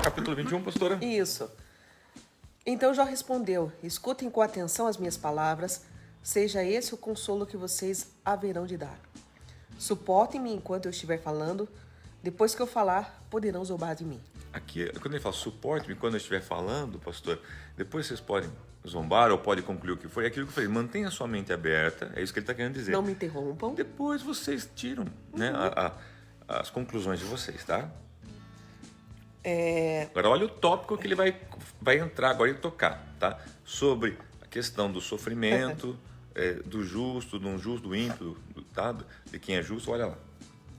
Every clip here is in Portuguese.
capítulo 21, pastora? Isso. Então Jó respondeu: escutem com atenção as minhas palavras, seja esse o consolo que vocês haverão de dar. Suportem-me enquanto eu estiver falando, depois que eu falar, poderão zombar de mim. Aqui, quando ele fala suporte-me quando eu estiver falando, pastor, depois vocês podem zombar ou podem concluir o que foi. É aquilo que eu falei, mantenha a sua mente aberta, é isso que ele está querendo dizer. Não me interrompam. Depois vocês tiram né, as conclusões de vocês, tá? Agora olha o tópico que ele vai entrar agora e tocar, tá? Sobre a questão do sofrimento, do justo, do injusto, do ímpio, tá? De quem é justo, olha lá.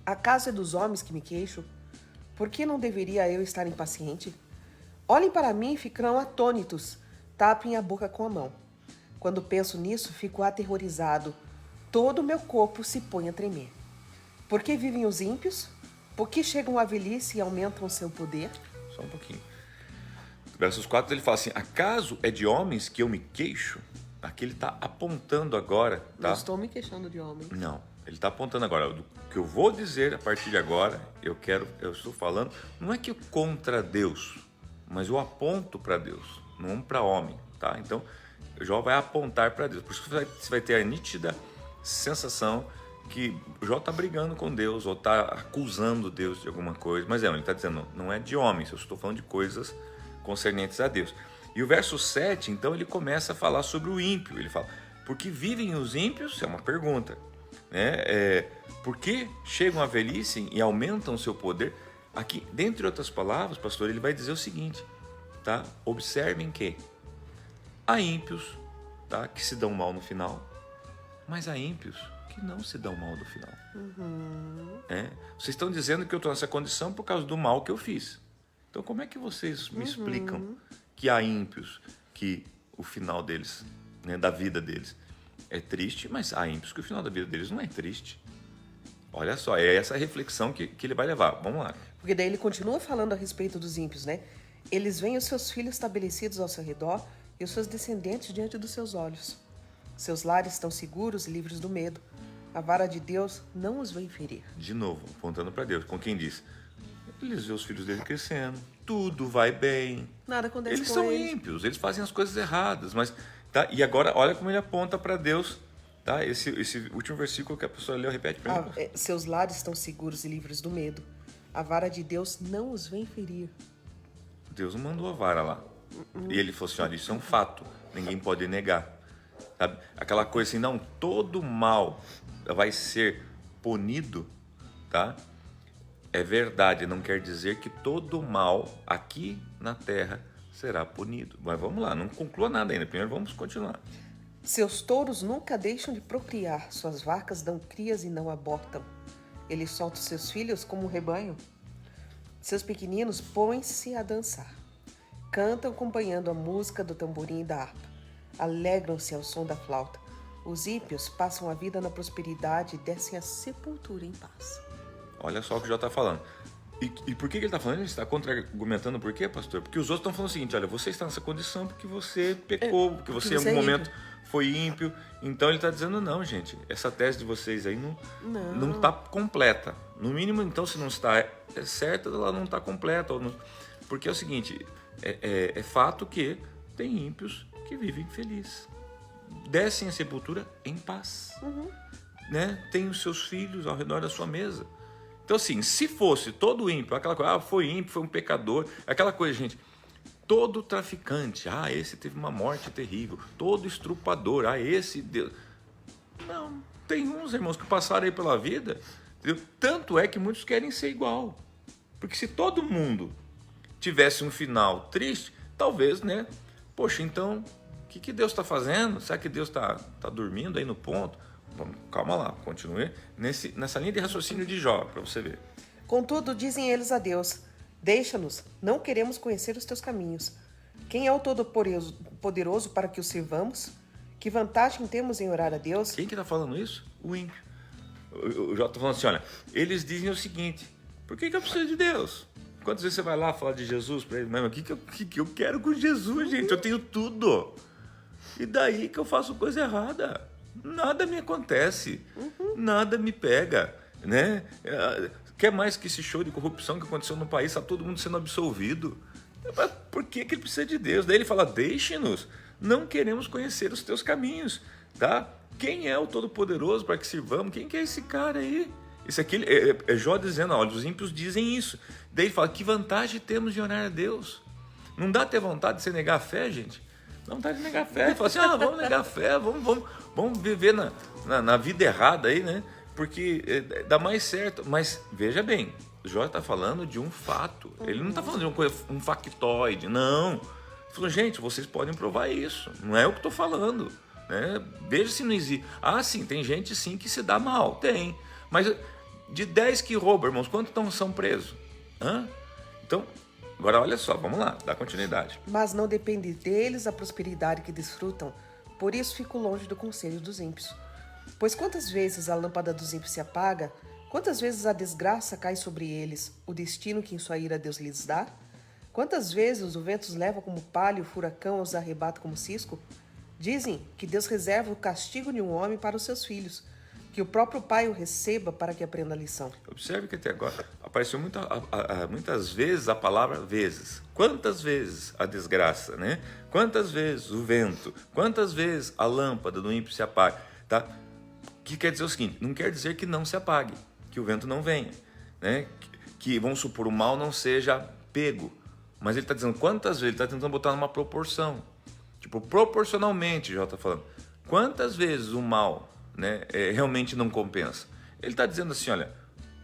Acaso é dos homens que me queixo? Por que não deveria eu estar impaciente? Olhem para mim e ficarão atônitos. Tapem a boca com a mão. Quando penso nisso, fico aterrorizado. Todo o meu corpo se põe a tremer. Por que vivem os ímpios? Por que chegam à velhice e aumentam seu poder? Só um pouquinho. Versos 4 ele fala assim, acaso é de homens que eu me queixo? Aqui ele está apontando agora, tá? Não estou me queixando de homens. Não, ele está apontando agora. O que eu vou dizer a partir de agora, eu estou falando, não é que eu contra Deus, mas eu aponto para Deus, não para homem, tá? Então, Jó vai apontar para Deus. Por isso que você vai ter a nítida sensação que Jó está brigando com Deus ou está acusando Deus de alguma coisa. Mas ele está dizendo, não é de homens, eu estou falando de coisas concernentes a Deus. E o verso 7, então, ele começa a falar sobre o ímpio. Ele fala, por que vivem os ímpios? É uma pergunta. Né? Por que chegam à velhice e aumentam o seu poder? Aqui, dentre outras palavras, pastor, ele vai dizer o seguinte, tá? Observem que há ímpios, tá? Que se dão mal no final, mas há ímpios que não se dão mal no final. Vocês estão dizendo que eu estou nessa condição por causa do mal que eu fiz. Então, como é que vocês me explicam que há ímpios que o final deles, né, da vida deles, é triste, mas há ímpios que o final da vida deles não é triste? Olha só, é essa reflexão que ele vai levar. Vamos lá. Porque daí ele continua falando a respeito dos ímpios, né? Eles veem os seus filhos estabelecidos ao seu redor e os seus descendentes diante dos seus olhos. Seus lares estão seguros e livres do medo. A vara de Deus não os vem ferir. De novo, apontando para Deus, com quem diz? Eles veem os filhos dele crescendo, tudo vai bem. Nada acontece Eles com são eles. ímpios, eles fazem as coisas erradas, mas tá? E agora olha como ele aponta para Deus, tá? Esse último versículo que a pessoa leu, repete para mim. Seus lares estão seguros e livres do medo. A vara de Deus não os vem ferir. Deus não mandou a vara lá. E ele falou assim, olha, isso é um fato, ninguém pode negar. Sabe? Aquela coisa assim, não, todo mal vai ser punido, tá? É verdade, não quer dizer que todo mal aqui na terra será punido. Mas vamos lá, não conclua nada ainda, primeiro vamos continuar. Seus touros nunca deixam de procriar, suas vacas dão crias e não abortam. Ele solta os seus filhos como um rebanho. Seus pequeninos põem-se a dançar. Cantam acompanhando a música do tamborim e da harpa. Alegram-se ao som da flauta. Os ímpios passam a vida na prosperidade e descem à sepultura em paz. Olha só o que o Jó está falando. E por que ele está falando? Ele está contra-argumentando por quê, pastor? Porque os outros estão falando o seguinte, olha, você está nessa condição porque você pecou, porque você em algum momento foi ímpio. Então ele está dizendo, não, gente, essa tese de vocês aí não está completa. No mínimo, então, se não está certa, ela não está completa. Porque é o seguinte, é fato que tem ímpios que vivem felizes. Descem a sepultura em paz. Né? Tem os seus filhos ao redor da sua mesa. Então, assim, se fosse todo ímpio, aquela coisa, foi ímpio, foi um pecador, aquela coisa, gente, todo traficante, esse teve uma morte terrível, todo estrupador, esse Deus. Não, tem uns irmãos que passaram aí pela vida, entendeu? Tanto é que muitos querem ser igual. Porque se todo mundo tivesse um final triste, talvez, né? Poxa, então, o que Deus está fazendo? Será que Deus está dormindo aí no ponto? Vamos, calma lá, continue nessa linha de raciocínio de Jó, para você ver. Contudo, dizem eles a Deus, deixa-nos, não queremos conhecer os teus caminhos. Quem é o Todo-Poderoso para que o sirvamos? Que vantagem temos em orar a Deus? Quem que está falando isso? O ímpio. O Jó está falando assim, olha, eles dizem o seguinte, por que eu preciso de Deus? Quantas vezes você vai lá falar de Jesus para eles? Mas o que eu quero com Jesus, gente? Eu tenho tudo. E daí que eu faço coisa errada. Nada me acontece, nada me pega, né? Quer mais que esse show de corrupção que aconteceu no país, está todo mundo sendo absolvido. Mas por que ele precisa de Deus? Daí ele fala, deixe-nos, não queremos conhecer os teus caminhos, tá? Quem é o Todo-Poderoso para que sirvamos? Quem que é esse cara aí? Isso aqui é Jó dizendo, olha, os ímpios dizem isso. Daí ele fala, que vantagem temos de orar a Deus? Não dá até vontade de você negar a fé, gente? Não dá vontade de negar a fé. Ele fala assim, vamos negar a fé, vamos viver na vida errada aí, né? Porque dá mais certo. Mas veja bem, Jó está falando de um fato. Ele não está falando de um factoide, não. Ele falou, gente, vocês podem provar isso. Não é o que estou falando. Né? Veja se não existe. Sim, tem gente sim que se dá mal. Tem. Mas de 10 que roubam, irmãos, quantos são presos? Então, agora olha só, vamos lá, dá continuidade. Mas não depende deles a prosperidade que desfrutam. Por isso fico longe do conselho dos ímpios. Pois quantas vezes a lâmpada dos ímpios se apaga, quantas vezes a desgraça cai sobre eles, o destino que em sua ira Deus lhes dá? Quantas vezes o vento os leva como palha e o furacão os arrebata como cisco? Dizem que Deus reserva o castigo de um homem para os seus filhos, que o próprio pai o receba para que aprenda a lição. Observe que até agora apareceu muitas vezes a palavra vezes. Quantas vezes a desgraça, né? Quantas vezes o vento, quantas vezes a lâmpada do ímpio se apaga, tá? Que quer dizer o seguinte, não quer dizer que não se apague, que o vento não venha, né? Que vamos supor, o mal não seja pego, mas ele está dizendo quantas vezes, ele está tentando botar numa proporção, tipo, proporcionalmente, já está falando, quantas vezes o mal, né, realmente não compensa. Ele está dizendo assim, olha,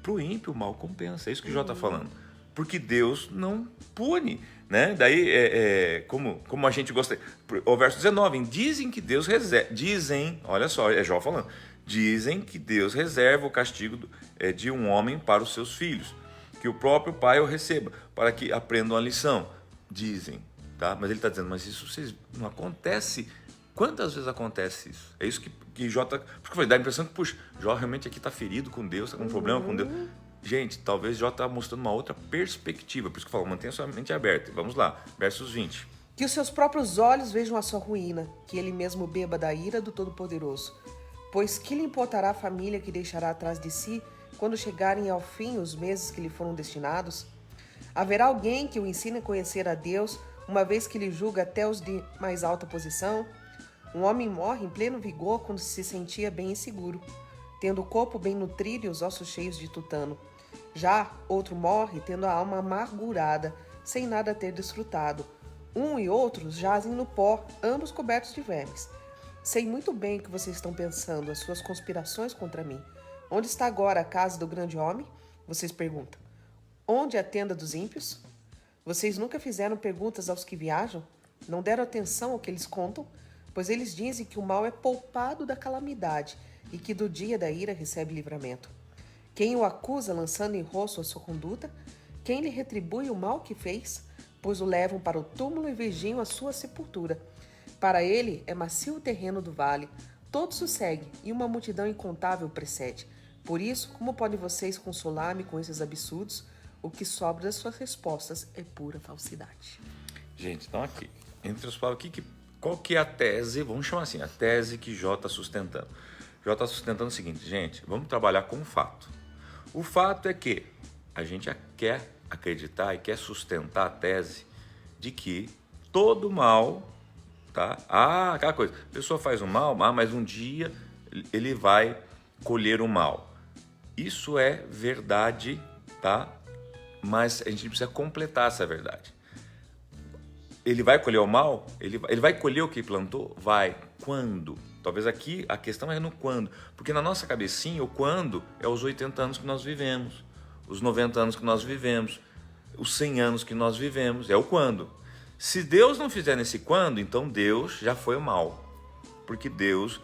para o ímpio o mal compensa, é isso que o Jó está falando, porque Deus não pune, né? Daí, como a gente gosta, o verso 19, dizem que Deus reserva, dizem, olha só, é Jó falando, dizem que Deus reserva o castigo de um homem para os seus filhos, que o próprio pai o receba, para que aprendam a lição, dizem, tá? Mas ele está dizendo, mas isso não acontece. Quantas vezes acontece isso? É isso que Jó está... Porque eu falei, dá a impressão que, puxa, Jó realmente aqui está ferido com Deus, está com um problema com Deus. Gente, talvez Jó está mostrando uma outra perspectiva. Por isso que eu falo, mantenha sua mente aberta. Vamos lá, versos 20. Que os seus próprios olhos vejam a sua ruína, que ele mesmo beba da ira do Todo-Poderoso. Pois que lhe importará a família que deixará atrás de si, quando chegarem ao fim os meses que lhe foram destinados? Haverá alguém que o ensine a conhecer a Deus, uma vez que lhe julga até os de mais alta posição? Um homem morre em pleno vigor quando se sentia bem inseguro, tendo o corpo bem nutrido e os ossos cheios de tutano. Já outro morre tendo a alma amargurada, sem nada ter desfrutado. Um e outros jazem no pó, ambos cobertos de vermes. Sei muito bem o que vocês estão pensando, as suas conspirações contra mim. Onde está agora a casa do grande homem? Vocês perguntam. Onde é a tenda dos ímpios? Vocês nunca fizeram perguntas aos que viajam? Não deram atenção ao que eles contam? Pois eles dizem que o mal é poupado da calamidade e que do dia da ira recebe livramento. Quem o acusa lançando em rosto a sua conduta? Quem lhe retribui o mal que fez? Pois o levam para o túmulo e vigiam a sua sepultura. Para ele é macio o terreno do vale, todos o seguem e uma multidão incontável precede. Por isso, como podem vocês consolar-me com esses absurdos? O que sobra das suas respostas é pura falsidade. Gente, então aqui, entre os palavras, qual que é a tese, vamos chamar assim, a tese que Jó está sustentando? Jó está sustentando o seguinte, gente, vamos trabalhar com o fato. O fato é que a gente quer acreditar e quer sustentar a tese de que todo mal, tá? Aquela coisa, a pessoa faz o mal, mas um dia ele vai colher o mal. Isso é verdade, tá? Mas a gente precisa completar essa verdade. Ele vai colher o mal? Ele vai colher o que plantou? Vai. Quando? Talvez aqui a questão é no quando. Porque na nossa cabecinha, o quando é os 80 anos que nós vivemos, os 90 anos que nós vivemos, os 100 anos que nós vivemos. É o quando. Se Deus não fizer nesse quando, então Deus já foi o mal. Porque Deus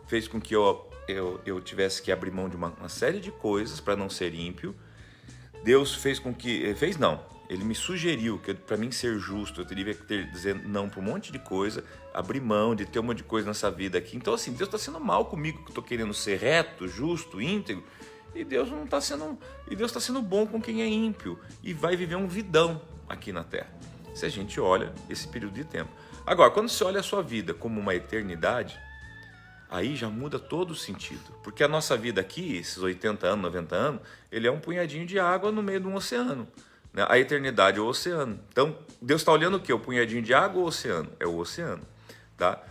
fez com que eu tivesse que abrir mão de uma série de coisas para não ser ímpio. Deus fez com que... Fez não. Ele me sugeriu que para mim ser justo eu teria que dizer não para um monte de coisa, abrir mão de ter um monte de coisa nessa vida aqui. Então assim, Deus está sendo mal comigo, que estou querendo ser reto, justo, íntegro, e Deus não está sendo, e Deus está sendo bom com quem é ímpio e vai viver um vidão aqui na Terra. Se a gente olha esse período de tempo. Agora, quando você olha a sua vida como uma eternidade, aí já muda todo o sentido. Porque a nossa vida aqui, esses 80 anos, 90 anos, ele é um punhadinho de água no meio de um oceano. né? A eternidade é o oceano. Então, Deus está olhando o quê? O punhadinho de água ou o oceano? É o oceano, tá?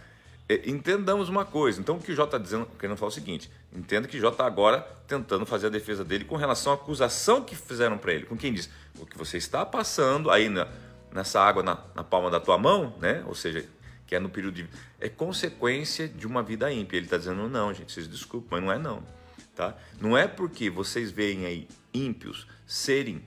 Entendamos uma coisa. Então, o que o Jó está dizendo, querendo falar o seguinte: entenda que Jó está agora tentando fazer a defesa dele com relação à acusação que fizeram para ele. Com quem diz: o que você está passando aí nessa água na palma da tua mão, né? Ou seja, que é no período de... é consequência de uma vida ímpia. Ele está dizendo: não, gente, vocês desculpem, mas não é não. Tá? Não é porque vocês veem aí ímpios serem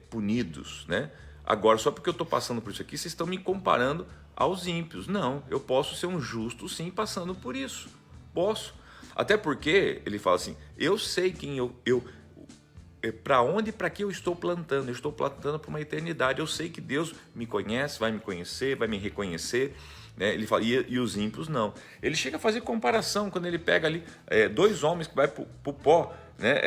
punidos, né? Agora, só porque eu estou passando por isso aqui, vocês estão me comparando aos ímpios. Não, eu posso ser um justo sim passando por isso. Posso. Até porque ele fala assim: eu sei quem para onde e para que eu estou plantando. Eu estou plantando para uma eternidade. Eu sei que Deus me conhece, vai me conhecer, vai me reconhecer, né? Ele fala, e os ímpios não. Ele chega a fazer comparação quando ele pega ali dois homens que vai para o pó, né?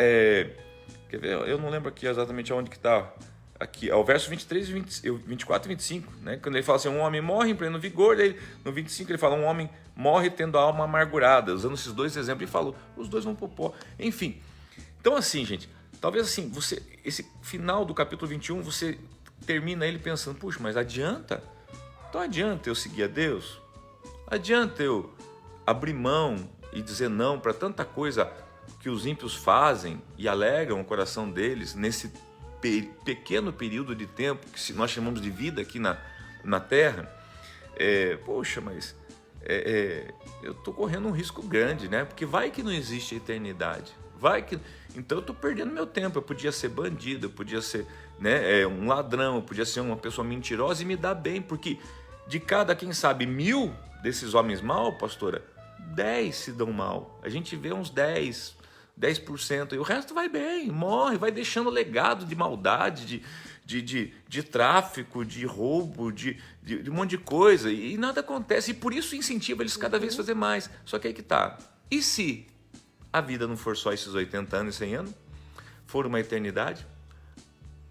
Quer ver? Eu não lembro aqui exatamente aonde que está. Aqui, o verso 23, 24 e 25, né? Quando ele fala assim: um homem morre em pleno vigor, daí no 25 ele fala: um homem morre tendo a alma amargurada. Usando esses dois exemplos, ele falou: os dois vão pro pó. Enfim, então assim, gente, talvez assim, esse final do capítulo 21, você termina ele pensando: puxa, mas adianta? Então adianta eu seguir a Deus? Adianta eu abrir mão e dizer não para tanta coisa que os ímpios fazem e alegram o coração deles nesse pequeno período de tempo que nós chamamos de vida aqui na Terra? Poxa, mas eu estou correndo um risco grande, né? Porque vai que não existe eternidade, então eu estou perdendo meu tempo. Eu podia ser bandido, eu podia ser, né, um ladrão, eu podia ser uma pessoa mentirosa e me dar bem, porque de cada, quem sabe, 1000 desses homens mal, pastora, 10 se dão mal. A gente vê uns 10%, e o resto vai bem, morre, vai deixando legado de maldade, de tráfico, de roubo, de um monte de coisa, e nada acontece, e por isso incentiva eles cada vez a fazer mais. Só que aí que tá, e se a vida não for só esses 80 anos e 100 anos, for uma eternidade?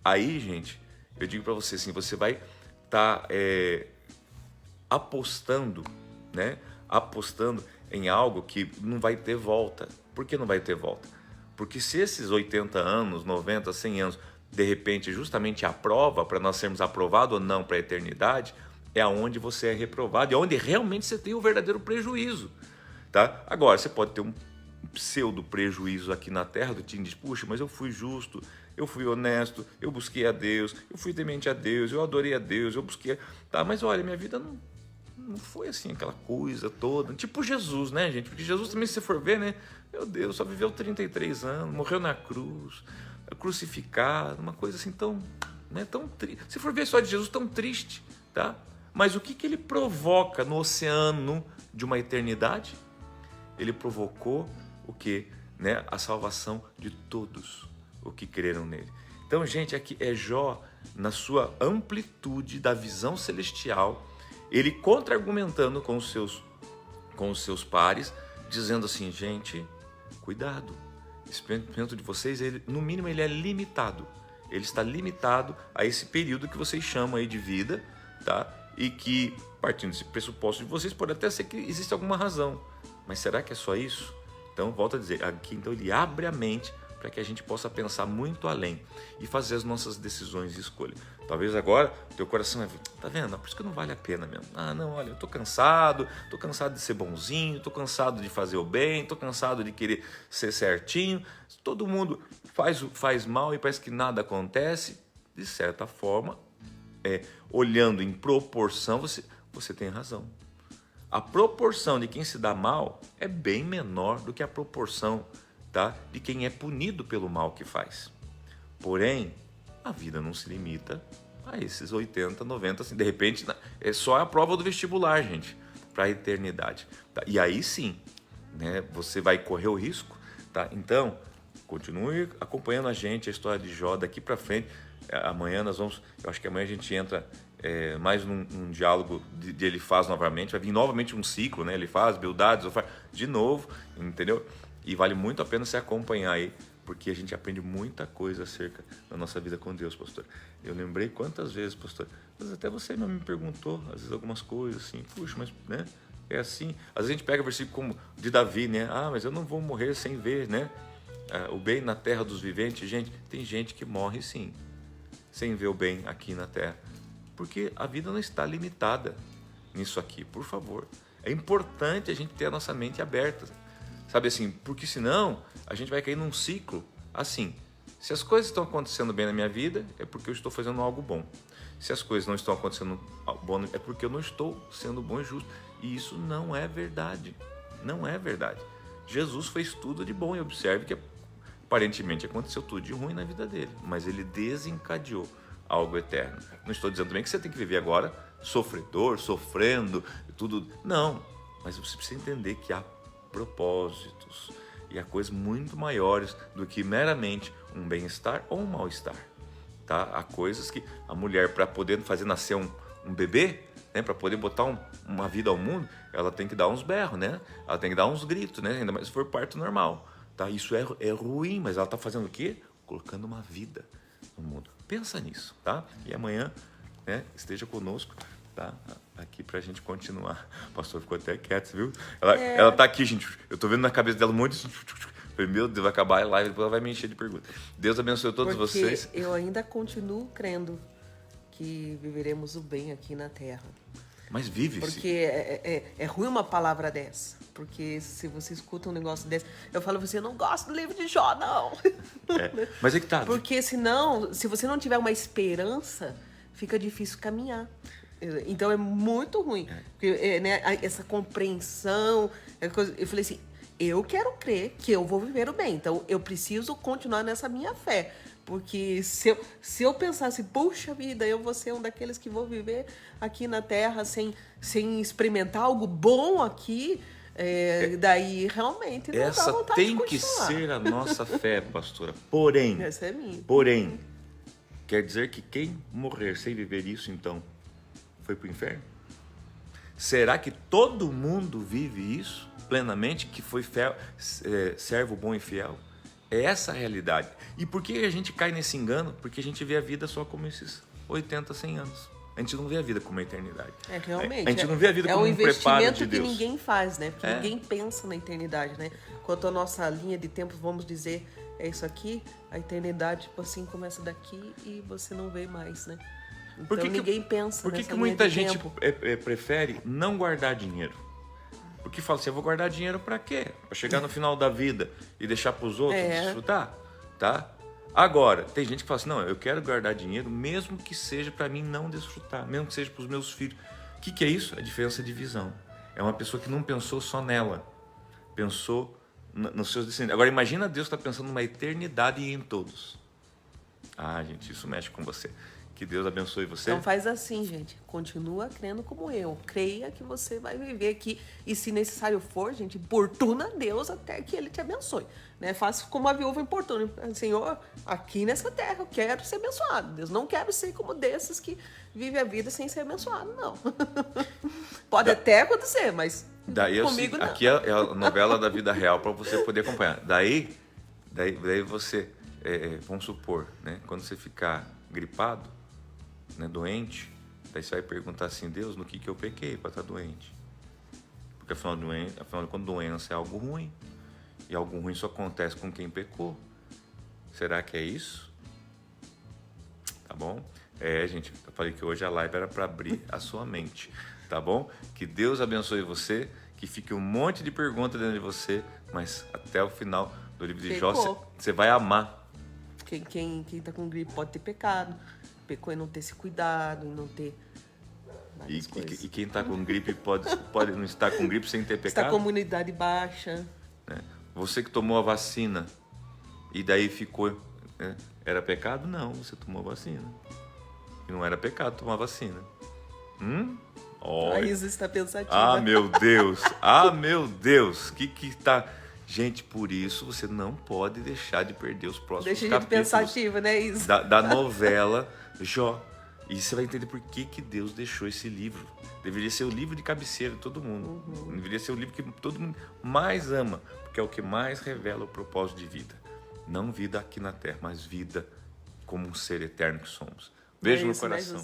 Aí, gente, eu digo para você assim, você vai estar apostando, né? Apostando em algo que não vai ter volta. Por que não vai ter volta? Porque se esses 80 anos, 90, 100 anos, de repente, justamente a prova para nós sermos aprovados ou não para a eternidade, é aonde você é reprovado, é onde realmente você tem o verdadeiro prejuízo, tá? Agora, você pode ter um pseudo prejuízo aqui na terra, do time diz: puxa, mas eu fui justo, eu fui honesto, eu busquei a Deus, eu fui temente a Deus, eu adorei a Deus, eu busquei, tá? Mas olha, minha vida não foi assim aquela coisa toda, tipo Jesus, né, gente? Porque Jesus também, se você for ver, né, meu Deus, só viveu 33 anos, morreu na cruz, crucificado, uma coisa assim tão, né, tão triste. Se for ver só de Jesus, tão triste, tá? Mas o que ele provoca no oceano de uma eternidade? Ele provocou o quê? Né? A salvação de todos os que creram nele. Então, gente, aqui é Jó, na sua amplitude da visão celestial, ele contra-argumentando com os seus pares, dizendo assim: gente, cuidado, esse pensamento de vocês, no mínimo, ele é limitado. Ele está limitado a esse período que vocês chamam aí de vida, tá? E que, partindo desse pressuposto de vocês, pode até ser que existe alguma razão. Mas será que é só isso? Então, volto a dizer, aqui então ele abre a mente para que a gente possa pensar muito além e fazer as nossas decisões de escolha. Talvez agora o teu coração tá vendo? Por isso que não vale a pena mesmo. Ah, não, olha, eu tô cansado de ser bonzinho, tô cansado de fazer o bem, tô cansado de querer ser certinho. Todo mundo faz mal e parece que nada acontece. De certa forma, olhando em proporção, você tem razão. A proporção de quem se dá mal é bem menor do que a proporção, tá, de quem é punido pelo mal que faz. Porém, a vida não se limita a esses 80, 90, assim, de repente é só a prova do vestibular, gente, para a eternidade. Tá? E aí sim, né, você vai correr o risco, tá? Então, continue acompanhando a gente, a história de Jó daqui para frente. Amanhã eu acho que amanhã a gente entra mais num diálogo de Elifaz novamente, vai vir novamente um ciclo, né? Elifaz, Bildad, Zofar, de novo, entendeu? E vale muito a pena você acompanhar aí, porque a gente aprende muita coisa acerca da nossa vida com Deus, pastor. Eu lembrei quantas vezes, pastor, mas até você mesmo me perguntou, às vezes, algumas coisas assim, puxa, mas, né? É assim. Às vezes a gente pega o versículo como de Davi, né? Ah, mas eu não vou morrer sem ver, né? O bem na terra dos viventes. Gente, tem gente que morre sim, sem ver o bem aqui na terra. Porque a vida não está limitada nisso aqui, por favor. É importante a gente ter a nossa mente aberta, sabe assim, porque senão a gente vai cair num ciclo assim. Se as coisas estão acontecendo bem na minha vida, é porque eu estou fazendo algo bom. Se as coisas não estão acontecendo bom, é porque eu não estou sendo bom e justo. E isso não é verdade. Não é verdade. Jesus fez tudo de bom e observe que aparentemente aconteceu tudo de ruim na vida dele, mas ele desencadeou algo eterno. Não estou dizendo também que você tem que viver agora sofredor, sofrendo, tudo. Não, mas você precisa entender que há propósitos e há coisas muito maiores do que meramente um bem-estar ou um mal-estar. Tá? Há coisas que a mulher, para poder fazer nascer um bebê, né, para poder botar uma vida ao mundo, ela tem que dar uns berros, né? Ela tem que dar uns gritos, né? Ainda mais se for parto normal. Tá? Isso é ruim, mas ela está fazendo o quê? Colocando uma vida no mundo. Pensa nisso, tá? E amanhã, né, esteja conosco, tá? Aqui pra gente continuar. O pastor ficou até quieto, viu? Ela tá aqui, gente. Eu tô vendo na cabeça dela um monte de... Falei, meu Deus, vai acabar a live, depois ela vai me encher de perguntas. Deus abençoe todos vocês. Eu ainda continuo crendo que viveremos o bem aqui na terra. Mas vive-se. Porque é ruim uma palavra dessa. Porque se você escuta um negócio desse, eu falo, você não gosta do livro de Jó, não. Mas é que tá. Porque senão, se você não tiver uma esperança, fica difícil caminhar. Então é muito ruim. Porque, né, essa compreensão. Eu falei assim, eu quero crer que eu vou viver o bem. Então eu preciso continuar nessa minha fé. Porque se eu pensasse, puxa vida, eu vou ser um daqueles que vou viver aqui na Terra sem experimentar algo bom aqui, daí realmente não dá vontade de continuar. Essa tem que ser a nossa fé, pastora. Porém, essa é minha. Porém, quer dizer que quem morrer sem viver isso, então, foi para o inferno? Será que todo mundo vive isso plenamente, que foi servo bom e fiel? É essa a realidade. E por que a gente cai nesse engano? Porque a gente vê a vida só como esses 80, 100 anos. A gente não vê a vida como uma eternidade. Realmente. A gente não vê a vida como um preparo de Deus. É um investimento que ninguém faz, né? Porque ninguém pensa na eternidade, né? Quanto à nossa linha de tempo, vamos dizer, é isso aqui, a eternidade, tipo assim, começa daqui e você não vê mais, né? Então ninguém pensa Por que nessa muita linha de gente tempo. prefere não guardar dinheiro? Porque fala assim, eu vou guardar dinheiro para quê? Para chegar no final da vida e deixar para os outros desfrutar? Tá? Agora, tem gente que fala assim, não, eu quero guardar dinheiro mesmo que seja para mim não desfrutar, mesmo que seja para os meus filhos. O que é isso? A diferença de visão. É uma pessoa que não pensou só nela, pensou nos seus descendentes. Agora, imagina Deus está pensando numa eternidade e em todos. Ah, gente, isso mexe com você. Que Deus abençoe você. Então faz assim, gente. Continua crendo como eu. Creia que você vai viver aqui. E se necessário for, gente, importuna Deus até que Ele te abençoe. Né? Faça como a viúva importuna. Senhor, aqui nessa terra eu quero ser abençoado. Deus, não quero ser como desses que vivem a vida sem ser abençoado, não. Pode até acontecer, mas comigo não. Aqui é a novela da vida real para você poder acompanhar. Daí você, vamos supor, né, quando você ficar gripado, né, doente, daí você vai perguntar assim, Deus, no que eu pequei para estar doente? Porque afinal de contas, doença é algo ruim, e algo ruim só acontece com quem pecou. Será que é isso? Tá bom? Gente, eu falei que hoje a live era para abrir a sua mente, tá bom? Que Deus abençoe você, que fique um monte de perguntas dentro de você, mas até o final do livro de Jó, você vai amar. Quem tá com gripe pode ter pecado. Pecou em não ter se cuidado, em não ter várias coisas. E quem está com gripe pode não estar com gripe sem ter pecado? Está com imunidade baixa. Você que tomou a vacina e daí ficou... Né? Era pecado? Não, você tomou a vacina. E não era pecado tomar a vacina. A Isa está pensativa. Ah, meu Deus! Ah, meu Deus! Que tá... Gente, por isso você não pode deixar de perder os próximos capítulos. Deixa de pensativa, né, Isa? Da novela Jó. E você vai entender por que Deus deixou esse livro. Deveria ser o livro de cabeceira de todo mundo. Deveria ser o livro que todo mundo mais ama, porque é o que mais revela o propósito de vida. Não vida aqui na Terra, mas vida como um ser eterno que somos. Beijo no coração.